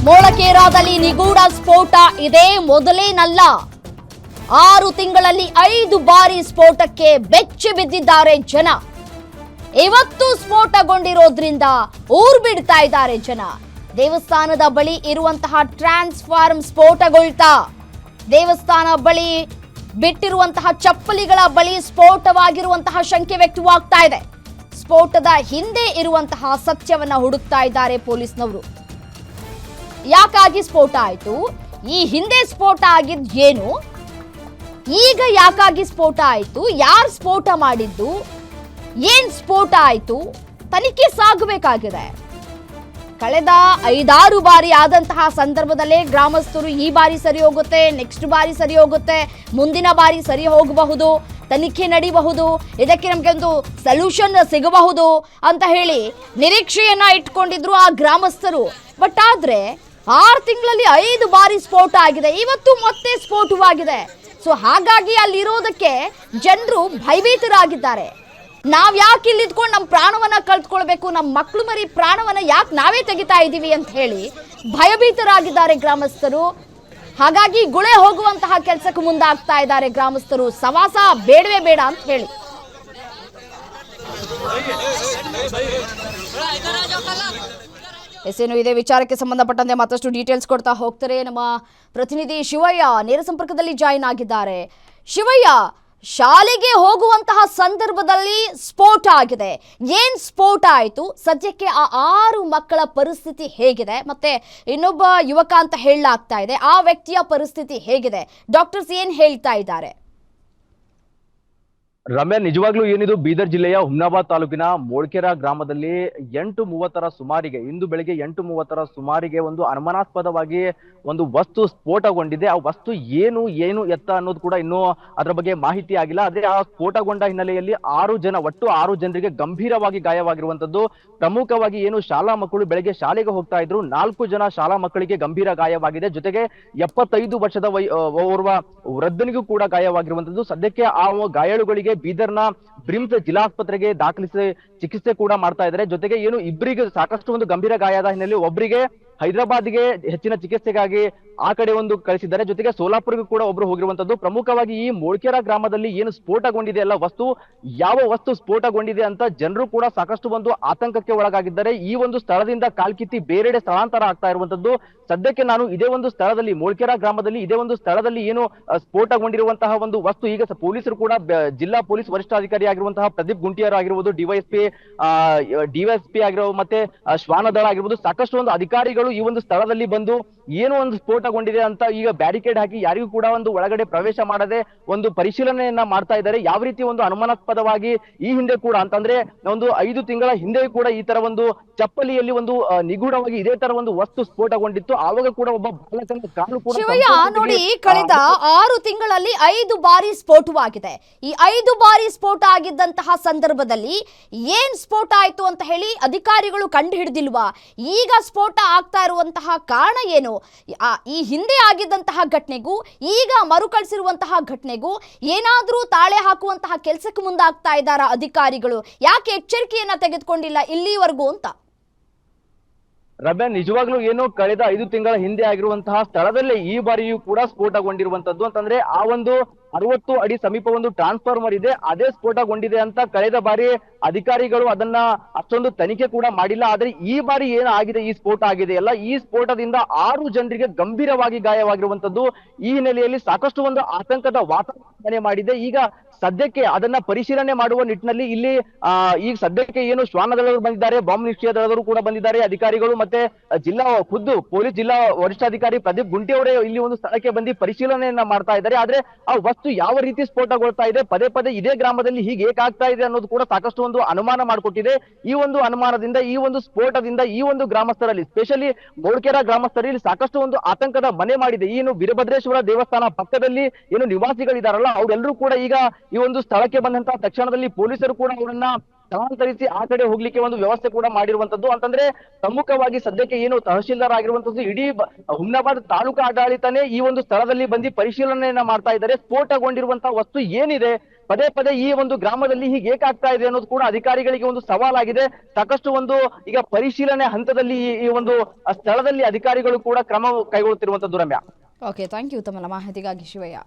ಮೋಳಕೇರಾದಲ್ಲಿ ನಿಗೂಢ ಸ್ಫೋಟ ಇದೇ ಮೊದಲೇನಲ್ಲ. 6 ತಿಂಗಳಲ್ಲಿ 5 ಬಾರಿ ಸ್ಫೋಟಕ್ಕೆ ಬೆಚ್ಚಿ ಬಿದ್ದಿದ್ದಾರೆ ಜನ. ಇವತ್ತು ಸ್ಫೋಟಗೊಂಡಿರೋದ್ರಿಂದ ಊರು ಬಿಡ್ತಾ ಇದ್ದಾರೆ ಜನ. ದೇವಸ್ಥಾನದ ಬಳಿ ಇರುವಂತಹ ಟ್ರಾನ್ಸ್ಫಾರ್ಮ್ ಸ್ಫೋಟಗೊಳ್ತಾ, ದೇವಸ್ಥಾನ ಬಳಿ ಬಿಟ್ಟಿರುವಂತಹ ಚಪ್ಪಲಿಗಳ ಬಳಿ ಸ್ಫೋಟವಾಗಿರುವಂತಹ ಶಂಕೆ ವ್ಯಕ್ತವಾಗ್ತಾ ಇದೆ. ಸ್ಫೋಟದ ಹಿಂದೆ ಇರುವಂತಹ ಸತ್ಯವನ್ನ ಹುಡುಕ್ತಾ ಇದ್ದಾರೆ ಪೊಲೀಸ್ನವರು. ಯಾಕಾಗಿ ಸ್ಫೋಟ ಆಯ್ತು, ಈ ಹಿಂದೆ ಸ್ಫೋಟ ಆಗಿದ್ ಏನು, ಈಗ ಯಾಕಾಗಿ ಸ್ಫೋಟ ಆಯ್ತು, ಯಾರು ಸ್ಫೋಟ ಮಾಡಿದ್ದು, ಏನ್ ಸ್ಫೋಟ ಆಯ್ತು, ತನಿಖೆ ಸಾಗಬೇಕಾಗಿದೆ. ಕಳೆದ 5-6 ಬಾರಿ ಆದಂತಹ ಸಂದರ್ಭದಲ್ಲೇ ಗ್ರಾಮಸ್ಥರು ಈ ಬಾರಿ ಸರಿ ಹೋಗುತ್ತೆ, ನೆಕ್ಸ್ಟ್ ಬಾರಿ ಸರಿ ಹೋಗುತ್ತೆ, ಮುಂದಿನ ಬಾರಿ ಸರಿ ಹೋಗಬಹುದು, ತನಿಖೆ ನಡೀಬಹುದು, ಇದಕ್ಕೆ ನಮಗೆ ಒಂದು ಸೊಲ್ಯೂಷನ್ ಸಿಗಬಹುದು ಅಂತ ಹೇಳಿ ನಿರೀಕ್ಷೆಯನ್ನ ಇಟ್ಕೊಂಡಿದ್ರು ಆ ಗ್ರಾಮಸ್ಥರು. ಬಟ್ ಆದ್ರೆ 6 ತಿಂಗಳಲ್ಲಿ 5 ಬಾರಿ ಸ್ಫೋಟ ಆಗಿದೆ, ಇವತ್ತು ಮತ್ತೆ ಸ್ಫೋಟವಾಗಿದೆ. ಸೊ ಹಾಗಾಗಿ ಅಲ್ಲಿರೋದಕ್ಕೆ ಜನರು ಭಯಭೀತರಾಗಿದ್ದಾರೆ. ನಾವ್ ಯಾಕೆ ಇಲ್ಲಿ ಇದ್ಕೊಂಡು ನಮ್ಮ ಪ್ರಾಣವನ್ನ ಕಳ್ಕೊಳ್ಬೇಕು, ನಮ್ಮ ಮಕ್ಕಳು ಮರಿ ಪ್ರಾಣವನ್ನ ಯಾಕೆ ನಾವೇ ತೆಗಿತಾ ಇದ್ದೀವಿ ಅಂತ ಹೇಳಿ ಭಯಭೀತರಾಗಿದ್ದಾರೆ ಗ್ರಾಮಸ್ಥರು. ಹಾಗಾಗಿ ಗುಳೆ ಹೋಗುವಂತಹ ಕೆಲಸಕ್ಕೆ ಮುಂದಾಗ್ತಾ ಇದ್ದಾರೆ ಗ್ರಾಮಸ್ಥರು. ಸವಾಸ ಬೇಡವೇ ಬೇಡ ಅಂತ ಹೇಳಿ. ಎಸ್ಸೇನು ಇದೇ ವಿಚಾರಕ್ಕೆ ಸಂಬಂಧಪಟ್ಟಂತೆ ಮತ್ತಷ್ಟು ಡೀಟೇಲ್ಸ್ ಕೊಡ್ತಾ ಹೋಗ್ತಾರೆ ನಮ್ಮ ಪ್ರತಿನಿಧಿ ಶಿವಯ್ಯ ನೇರ ಸಂಪರ್ಕದಲ್ಲಿ ಜಾಯಿನ್ ಆಗಿದ್ದಾರೆ. ಶಿವಯ್ಯ, ಶಾಲೆಗೆ ಹೋಗುವಂತಹ ಸಂದರ್ಭದಲ್ಲಿ ಸ್ಫೋಟ ಆಗಿದೆ, ಏನ್ ಸ್ಫೋಟ ಆಯಿತು, ಸದ್ಯಕ್ಕೆ ಆ 6 ಮಕ್ಕಳ ಪರಿಸ್ಥಿತಿ ಹೇಗಿದೆ, ಮತ್ತೆ ಇನ್ನೊಬ್ಬ ಯುವಕ ಅಂತ ಹೇಳಲಾಗ್ತಾ ಇದೆ, ಆ ವ್ಯಕ್ತಿಯ ಪರಿಸ್ಥಿತಿ ಹೇಗಿದೆ, ಡಾಕ್ಟರ್ಸ್ ಏನ್ ಹೇಳ್ತಾ ಇದ್ದಾರೆ? ರಮ್ಯಾ, ನಿಜವಾಗ್ಲೂ ಏನಿದು ಬೀದರ್ ಜಿಲ್ಲೆಯ ಹುಮ್ನಾಬಾದ್ ತಾಲೂಕಿನ ಮೋಳ್ಕೆರಾ ಗ್ರಾಮದಲ್ಲಿ 8:30 ಸುಮಾರಿಗೆ, ಇಂದು ಬೆಳಿಗ್ಗೆ 8:30 ಸುಮಾರಿಗೆ ಒಂದು ಅನುಮಾನಾಸ್ಪದವಾಗಿ ಒಂದು ವಸ್ತು ಸ್ಫೋಟಗೊಂಡಿದೆ. ಆ ವಸ್ತು ಏನು ಎತ್ತ ಅನ್ನೋದು ಕೂಡ ಇನ್ನೂ ಅದರ ಬಗ್ಗೆ ಮಾಹಿತಿ ಆಗಿಲ್ಲ. ಆದ್ರೆ ಆ ಸ್ಫೋಟಗೊಂಡ ಹಿನ್ನೆಲೆಯಲ್ಲಿ ಒಟ್ಟು 6 ಜನರಿಗೆ ಗಂಭೀರವಾಗಿ ಗಾಯವಾಗಿರುವಂತದ್ದು. ಪ್ರಮುಖವಾಗಿ ಏನು ಶಾಲಾ ಮಕ್ಕಳು ಬೆಳಗ್ಗೆ ಶಾಲೆಗೆ ಹೋಗ್ತಾ ಇದ್ರು, 4 ಜನ ಶಾಲಾ ಮಕ್ಕಳಿಗೆ ಗಂಭೀರ ಗಾಯವಾಗಿದೆ. ಜೊತೆಗೆ 75 ವರ್ಷದ ಓರ್ವ ವೃದ್ಧನಿಗೂ ಕೂಡ ಗಾಯವಾಗಿರುವಂತದ್ದು. ಸದ್ಯಕ್ಕೆ ಆ ಗಾಯಾಳುಗಳಿಗೆ ಬೀದರ್ನ ಬ್ರಿಮ್ಸ್ ಜಿಲ್ಲಾಸ್ಪತ್ರೆಗೆ ದಾಖಲಿಸಿ ಚಿಕಿತ್ಸೆ ಕೂಡ ಮಾಡ್ತಾ ಇದ್ದಾರೆ. ಜೊತೆಗೆ ಏನು ಇಬ್ಬರಿಗೆ ಸಾಕಷ್ಟು ಒಂದು ಗಂಭೀರ ಗಾಯದ ಹಿನ್ನೆಲೆ ಒಬ್ಬರಿಗೆ ಹೈದರಾಬಾದ್ಗೆ ಹೆಚ್ಚಿನ ಚಿಕಿತ್ಸೆಗಾಗಿ ಆ ಕಡೆ ಒಂದು ಕಳಿಸಿದ್ದಾರೆ. ಜೊತೆಗೆ ಸೋಲಾಪುರ್ಗೂ ಕೂಡ ಒಬ್ರು ಹೋಗಿರುವಂತದ್ದು. ಪ್ರಮುಖವಾಗಿ ಈ ಮೋಳ್ಕೆರಾ ಗ್ರಾಮದಲ್ಲಿ ಏನು ಸ್ಫೋಟಗೊಂಡಿದೆ ಅಲ್ಲ ಯಾವ ವಸ್ತು ಸ್ಫೋಟಗೊಂಡಿದೆ ಅಂತ ಜನರು ಕೂಡ ಸಾಕಷ್ಟು ಒಂದು ಆತಂಕಕ್ಕೆ ಒಳಗಾಗಿದ್ದಾರೆ. ಈ ಒಂದು ಸ್ಥಳದಿಂದ ಕಾಲ್ಕಿತ್ತಿ ಬೇರೆಡೆ ಸ್ಥಳಾಂತರ ಆಗ್ತಾ ಇರುವಂತದ್ದು. ಸದ್ಯಕ್ಕೆ ನಾನು ಇದೇ ಒಂದು ಸ್ಥಳದಲ್ಲಿ, ಮೋಳ್ಕೆರಾ ಗ್ರಾಮದಲ್ಲಿ ಇದೇ ಒಂದು ಸ್ಥಳದಲ್ಲಿ ಏನು ಸ್ಫೋಟಗೊಂಡಿರುವಂತಹ ಒಂದು ವಸ್ತು, ಈಗ ಪೊಲೀಸರು ಕೂಡ ಜಿಲ್ಲಾ ಪೊಲೀಸ್ ವರಿಷ್ಠಾಧಿಕಾರಿ ಆಗಿರುವಂತಹ ಪ್ರದೀಪ್ ಗುಂಟಿಯರ್ ಆಗಿರ್ಬೋದು, ಡಿವೈಎಸ್ಪಿ ಆಗಿರೋ ಮತ್ತೆ ಶ್ವಾನದಳ ಆಗಿರ್ಬೋದು, ಸಾಕಷ್ಟು ಒಂದು ಅಧಿಕಾರಿಗಳು ಈ ಒಂದು ಸ್ಥಳದಲ್ಲಿ ಬಂದು ಏನು ಒಂದು ಸ್ಫೋಟಗೊಂಡಿದೆ ಅಂತ ಈಗ ಬ್ಯಾರಿಕೇಡ್ ಹಾಕಿ ಯಾರಿಗೂ ಕೂಡ ಒಂದು ಒಳಗಡೆ ಪ್ರವೇಶ ಮಾಡದೆ ಒಂದು ಪರಿಶೀಲನೆಯನ್ನ ಮಾಡ್ತಾ ಇದ್ದಾರೆ. ಯಾವ ರೀತಿ ಒಂದು ಅನುಮಾನಾಸ್ಪದವಾಗಿ ಈ ಹಿಂದೆ ಕೂಡ ಅಂತಂದ್ರೆ ಒಂದು 5 ತಿಂಗಳ ಹಿಂದೆ ಕೂಡ ಈ ತರ ಒಂದು ಚಪ್ಪಲಿಯಲ್ಲಿ ಒಂದು ನಿಗೂಢವಾಗಿ ಇದೇ ತರ ಒಂದು ವಸ್ತು ಸ್ಫೋಟಗೊಂಡಿತ್ತು. ಆವಾಗ ಕೂಡ ಒಬ್ಬ ಬಾಲಕನ ಕಾಲು ಕೂಡ ಶಿವಯ್ಯ, ನೋಡಿ, ಕಳೆದ 6 ತಿಂಗಳಲ್ಲಿ 5 ಬಾರಿ ಸ್ಫೋಟವಾಗಿದೆ. ಈ 5 ಬಾರಿ ಸ್ಫೋಟ ಆಗಿದ್ದಂತಹ ಸಂದರ್ಭದಲ್ಲಿ ಏನ್ ಸ್ಫೋಟ ಆಯ್ತು ಅಂತ ಹೇಳಿ ಅಧಿಕಾರಿಗಳು ಕಂಡು ಹಿಡಿದಿಲ್ವಾ? ಈಗ ಸ್ಫೋಟ ಆಗ್ತಾ ಇರುವಂತಹ ಕಾರಣ ಏನು? ಈ ಹಿಂದೆ ಆಗಿದ್ದಂತಹ ಘಟನೆಗೂ ಈಗ ಮರುಕಳಿಸಿರುವಂತಹ ಘಟನೆಗೂ ಏನಾದ್ರೂ ತಾಳೆ ಹಾಕುವಂತಹ ಕೆಲಸಕ್ಕೆ ಮುಂದಾಗ್ತಾ ಇದ್ದಾರಾ ಅಧಿಕಾರಿಗಳು? ಯಾಕೆ ಎಚ್ಚರಿಕೆಯನ್ನ ತೆಗೆದುಕೊಂಡಿಲ್ಲ ಇಲ್ಲಿವರೆಗೂ ಅಂತ? ರಮ್ಯಾ, ನಿಜವಾಗ್ಲೂ ಏನು ಕಳೆದ 5 ತಿಂಗಳ ಹಿಂದೆ ಆಗಿರುವಂತಹ ಸ್ಥಳದಲ್ಲೇ ಈ ಬಾರಿಯೂ ಕೂಡ ಸ್ಫೋಟಗೊಂಡಿರುವಂತದ್ದು. ಅಂತಂದ್ರೆ ಆ ಒಂದು 60 ಅಡಿ ಸಮೀಪ ಒಂದು ಟ್ರಾನ್ಸ್ಫಾರ್ಮರ್ ಇದೆ, ಅದೇ ಸ್ಫೋಟಗೊಂಡಿದೆ ಅಂತ ಕಳೆದ ಬಾರಿ ಅಧಿಕಾರಿಗಳು ಅದನ್ನ ಅಷ್ಟೊಂದು ತನಿಖೆ ಕೂಡ ಮಾಡಿಲ್ಲ. ಆದ್ರೆ ಈ ಬಾರಿ ಏನಾಗಿದೆ, ಈ ಸ್ಫೋಟ ಆಗಿದೆ ಅಲ್ಲ, ಈ ಸ್ಫೋಟದಿಂದ 6 ಜನರಿಗೆ ಗಂಭೀರವಾಗಿ ಗಾಯವಾಗಿರುವಂತದ್ದು. ಈ ಹಿನ್ನೆಲೆಯಲ್ಲಿ ಸಾಕಷ್ಟು ಒಂದು ಆತಂಕದ ವಾತಾವರಣ ಮಾಡಿದೆ. ಈಗ ಸದ್ಯಕ್ಕೆ ಅದನ್ನ ಪರಿಶೀಲನೆ ಮಾಡುವ ನಿಟ್ಟಿನಲ್ಲಿ ಇಲ್ಲಿ ಈಗ ಸದ್ಯಕ್ಕೆ ಏನು ಶ್ವಾನದಳರು ಬಂದಿದ್ದಾರೆ, ಬಾಂಬ್ ನಿಷ್ಕ್ರಿಯ ದಳದವರು ಕೂಡ ಬಂದಿದ್ದಾರೆ, ಅಧಿಕಾರಿಗಳು ಮತ್ತೆ ಖುದ್ದು ಪೊಲೀಸ್ ಜಿಲ್ಲಾ ವರಿಷ್ಠಾಧಿಕಾರಿ ಪ್ರದೀಪ್ ಗುಂಟಿ ಅವರೇ ಇಲ್ಲಿ ಒಂದು ಸ್ಥಳಕ್ಕೆ ಬಂದು ಪರಿಶೀಲನೆಯನ್ನ ಮಾಡ್ತಾ ಇದ್ದಾರೆ. ಆದ್ರೆ ಆ ವಸ್ತು ಯಾವ ರೀತಿ ಸ್ಫೋಟಗೊಳ್ತಾ ಇದೆ, ಪದೇ ಇದೇ ಗ್ರಾಮದಲ್ಲಿ ಹೀಗೆ ಏಕಾಗ್ತಾ ಇದೆ ಅನ್ನೋದು ಕೂಡ ಸಾಕಷ್ಟು ಒಂದು ಅನುಮಾನ ಮಾಡಿಕೊಟ್ಟಿದೆ. ಈ ಒಂದು ಅನುಮಾನದಿಂದ, ಈ ಒಂದು ಸ್ಫೋಟದಿಂದ ಈ ಒಂದು ಗ್ರಾಮಸ್ಥರಲ್ಲಿ, ಸ್ಪೆಷಲಿ ಮೋಳ್ಕೆರಾ ಗ್ರಾಮಸ್ಥರಲ್ಲಿ ಸಾಕಷ್ಟು ಒಂದು ಆತಂಕದ ಮನೆ ಮಾಡಿದೆ. ಏನು ವೀರಭದ್ರೇಶ್ವರ ದೇವಸ್ಥಾನ ಪಕ್ಕದಲ್ಲಿ ಏನು ನಿವಾಸಿಗಳಿದಾರಲ್ಲ, ಅವರೆಲ್ಲರೂ ಕೂಡ ಈಗ ಈ ಒಂದು ಸ್ಥಳಕ್ಕೆ ಬಂದಂತಹ ತಕ್ಷಣದಲ್ಲಿ ಪೊಲೀಸರು ಕೂಡ ಅವರನ್ನ ಸ್ಥಳಾಂತರಿಸಿ ಆ ಕಡೆ ಹೋಗ್ಲಿಕ್ಕೆ ಒಂದು ವ್ಯವಸ್ಥೆ ಕೂಡ ಮಾಡಿರುವಂತದ್ದು. ಅಂತಂದ್ರೆ ಪ್ರಮುಖವಾಗಿ ಸದ್ಯಕ್ಕೆ ಏನು ತಹಶೀಲ್ದಾರ್ ಆಗಿರುವಂತದ್ದು, ಇಡೀ ಹುಮ್ನಾಬಾದ್ ತಾಲೂಕು ಆಡಳಿತನೇ ಈ ಒಂದು ಸ್ಥಳದಲ್ಲಿ ಬಂದು ಪರಿಶೀಲನೆಯನ್ನ ಮಾಡ್ತಾ ಇದ್ದಾರೆ. ಸ್ಫೋಟಗೊಂಡಿರುವಂತಹ ವಸ್ತು ಏನಿದೆ, ಪದೇ ಪದೇ ಈ ಒಂದು ಗ್ರಾಮದಲ್ಲಿ ಹೀಗೆ ಏಕಾಗ್ತಾ ಇದೆ ಅನ್ನೋದು ಕೂಡ ಅಧಿಕಾರಿಗಳಿಗೆ ಒಂದು ಸವಾಲಾಗಿದೆ. ಸಾಕಷ್ಟು ಒಂದು ಈಗ ಪರಿಶೀಲನೆ ಹಂತದಲ್ಲಿ ಈ ಒಂದು ಸ್ಥಳದಲ್ಲಿ ಅಧಿಕಾರಿಗಳು ಕೂಡ ಕ್ರಮ ಕೈಗೊಳ್ಳುತ್ತಿರುವಂತದ್ದು. ರಮ್ಯಾ. ಓಕೆ, ಥ್ಯಾಂಕ್ ಯು ತಮ್ಮ ಮಾಹಿತಿಗಾಗಿ ಶಿವಯ್ಯ.